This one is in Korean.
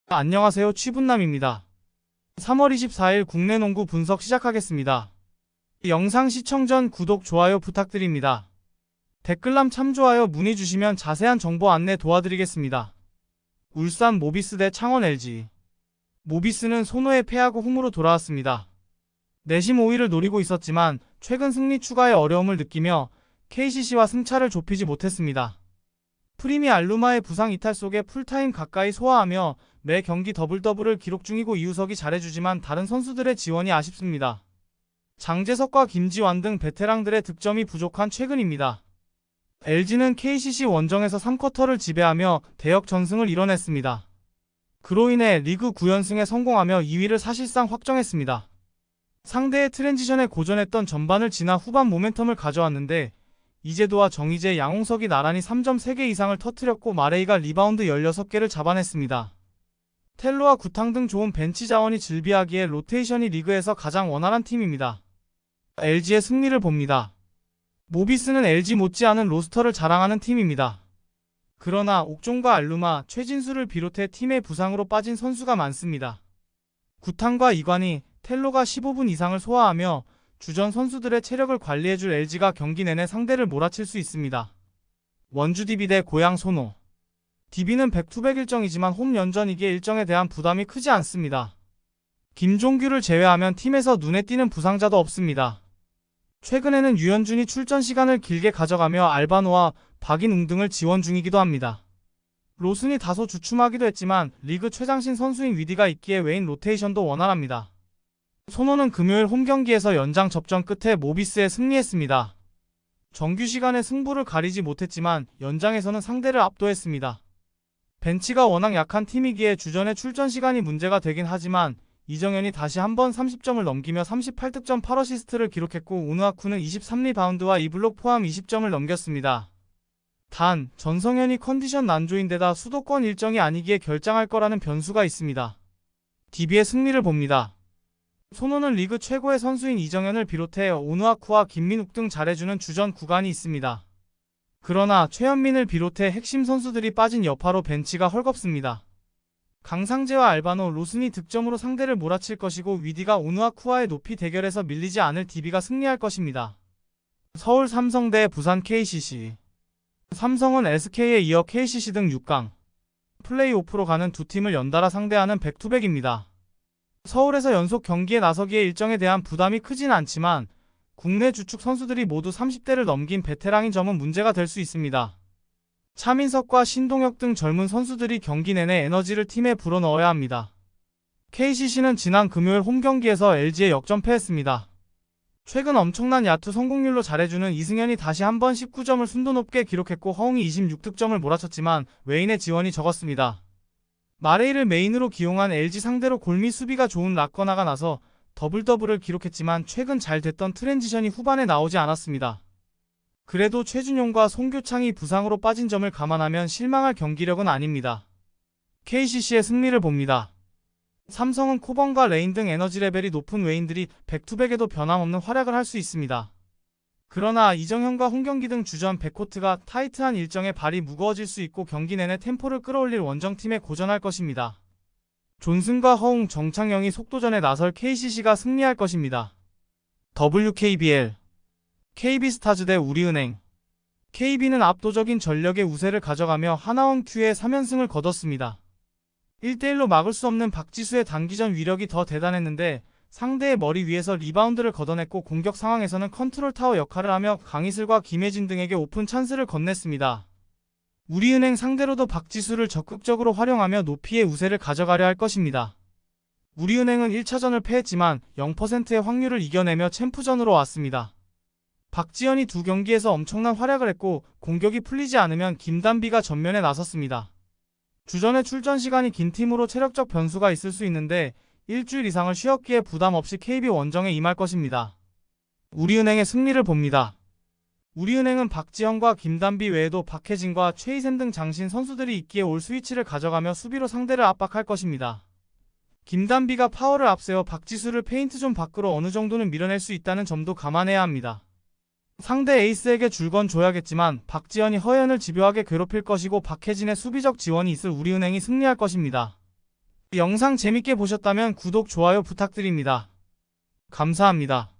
안녕하세요. 취분남입니다. 3월 24일 국내 농구 분석 시작하겠습니다. 영상 시청 전 구독, 좋아요 부탁드립니다. 댓글남 참 좋아요 문의 주시면 자세한 정보 안내 도와드리겠습니다. 울산 모비스 대 창원 LG. 모비스는 손호에 패하고 홈으로 돌아왔습니다. 내심 5위를 노리고 있었지만 최근 승리 추가에 어려움을 느끼며 KCC와 승차를 좁히지 못했습니다. 프리미 알루마의 부상 이탈 속에 풀타임 가까이 소화하며 매 경기 더블더블을 기록 중이고 이우석이 잘해주지만 다른 선수들의 지원이 아쉽습니다. 장재석과 김지완 등 베테랑들의 득점이 부족한 최근입니다. LG는 KCC 원정에서 3쿼터를 지배하며 대역 전승을 이뤄냈습니다. 그로 인해 리그 9연승에 성공하며 2위를 사실상 확정했습니다. 상대의 트랜지션에 고전했던 전반을 지나 후반 모멘텀을 가져왔는데 이재도와 정희재, 양홍석이 나란히 3점 3개 이상을 터뜨렸고 마레이가 리바운드 16개를 잡아냈습니다. 텔로와 구탕 등 좋은 벤치 자원이 즐비하기에 로테이션이 리그에서 가장 원활한 팀입니다. LG의 승리를 봅니다. 모비스는 LG 못지않은 로스터를 자랑하는 팀입니다. 그러나 옥종과 알루마, 최진수를 비롯해 팀의 부상으로 빠진 선수가 많습니다. 구탕과 이관희, 텔로가 15분 이상을 소화하며 주전 선수들의 체력을 관리해줄 LG가 경기 내내 상대를 몰아칠 수 있습니다. 원주 DB 대 고양 손호. DB는 백투백 일정이지만 홈 연전이기에 일정에 대한 부담이 크지 않습니다. 김종규를 제외하면 팀에서 눈에 띄는 부상자도 없습니다. 최근에는 유현준이 출전 시간을 길게 가져가며 알바노와 박인웅 등을 지원 중이기도 합니다. 로슨이 다소 주춤하기도 했지만 리그 최장신 선수인 위디가 있기에 외인 로테이션도 원활합니다. 손호는 금요일 홈경기에서 연장 접전 끝에 모비스에 승리했습니다. 정규 시간에 승부를 가리지 못했지만 연장에서는 상대를 압도했습니다. 벤치가 워낙 약한 팀이기에 주전의 출전 시간이 문제가 되긴 하지만 이정현이 다시 한번 30점을 넘기며 38득점 8어시스트를 기록했고 우누아쿠는 23리바운드와 2블록 포함 20점을 넘겼습니다. 단, 전성현이 컨디션 난조인데다 수도권 일정이 아니기에 결장할 거라는 변수가 있습니다. DB의 승리를 봅니다. 손호는 리그 최고의 선수인 이정현을 비롯해 오누아쿠와 김민욱 등 잘해주는 주전 구간이 있습니다. 그러나 최현민을 비롯해 핵심 선수들이 빠진 여파로 벤치가 헐겁습니다. 강상재와 알바노, 로슨이 득점으로 상대를 몰아칠 것이고 위디가 오누아쿠와의 높이 대결에서 밀리지 않을 DB가 승리할 것입니다. 서울 삼성 대 부산 KCC. 삼성은 SK에 이어 KCC 등 6강 플레이오프로 가는 두 팀을 연달아 상대하는 백투백입니다. 서울에서 연속 경기에 나서기에 일정에 대한 부담이 크진 않지만 국내 주축 선수들이 모두 30대를 넘긴 베테랑인 점은 문제가 될 수 있습니다. 차민석과 신동혁 등 젊은 선수들이 경기 내내 에너지를 팀에 불어넣어야 합니다. KCC는 지난 금요일 홈경기에서 LG에 역전패했습니다. 최근 엄청난 야투 성공률로 잘해주는 이승현이 다시 한번 19점을 순도 높게 기록했고 허웅이 26득점을 몰아쳤지만 외인의 지원이 적었습니다. 마레이를 메인으로 기용한 LG 상대로 골밑 수비가 좋은 라커나가 나서 더블더블을 기록했지만 최근 잘 됐던 트랜지션이 후반에 나오지 않았습니다. 그래도 최준용과 송교창이 부상으로 빠진 점을 감안하면 실망할 경기력은 아닙니다. KCC의 승리를 봅니다. 삼성은 코번과 레인 등 에너지 레벨이 높은 외인들이 백투백에도 변함없는 활약을 할 수 있습니다. 그러나 이정현과 홍경기 등 주전 백코트가 타이트한 일정에 발이 무거워질 수 있고 경기 내내 템포를 끌어올릴 원정팀에 고전할 것입니다. 존슨과 허웅, 정창영이 속도전에 나설 KCC가 승리할 것입니다. WKBL. KB스타즈 대 우리은행. KB는 압도적인 전력의 우세를 가져가며 하나원 큐에 3연승을 거뒀습니다. 1대1로 막을 수 없는 박지수의 단기전 위력이 더 대단했는데 상대의 머리 위에서 리바운드를 걷어냈고 공격 상황에서는 컨트롤 타워 역할을 하며 강희슬과 김혜진 등에게 오픈 찬스를 건넸습니다. 우리은행 상대로도 박지수를 적극적으로 활용하며 높이의 우세를 가져가려 할 것입니다. 우리은행은 1차전을 패했지만 0%의 확률을 이겨내며 챔프전으로 왔습니다. 박지현이 두 경기에서 엄청난 활약을 했고 공격이 풀리지 않으면 김단비가 전면에 나섰습니다. 주전의 출전 시간이 긴 팀으로 체력적 변수가 있을 수 있는데 일주일 이상을 쉬었기에 부담 없이 KB 원정에 임할 것입니다. 우리은행의 승리를 봅니다. 우리은행은 박지현과 김단비 외에도 박혜진과 최희샘 등 장신 선수들이 있기에 올 스위치를 가져가며 수비로 상대를 압박할 것입니다. 김단비가 파워를 앞세워 박지수를 페인트존 밖으로 어느 정도는 밀어낼 수 있다는 점도 감안해야 합니다. 상대 에이스에게 줄 건 줘야겠지만 박지현이 허연을 집요하게 괴롭힐 것이고 박혜진의 수비적 지원이 있을 우리은행이 승리할 것입니다. 영상 재밌게 보셨다면 구독, 좋아요 부탁드립니다. 감사합니다.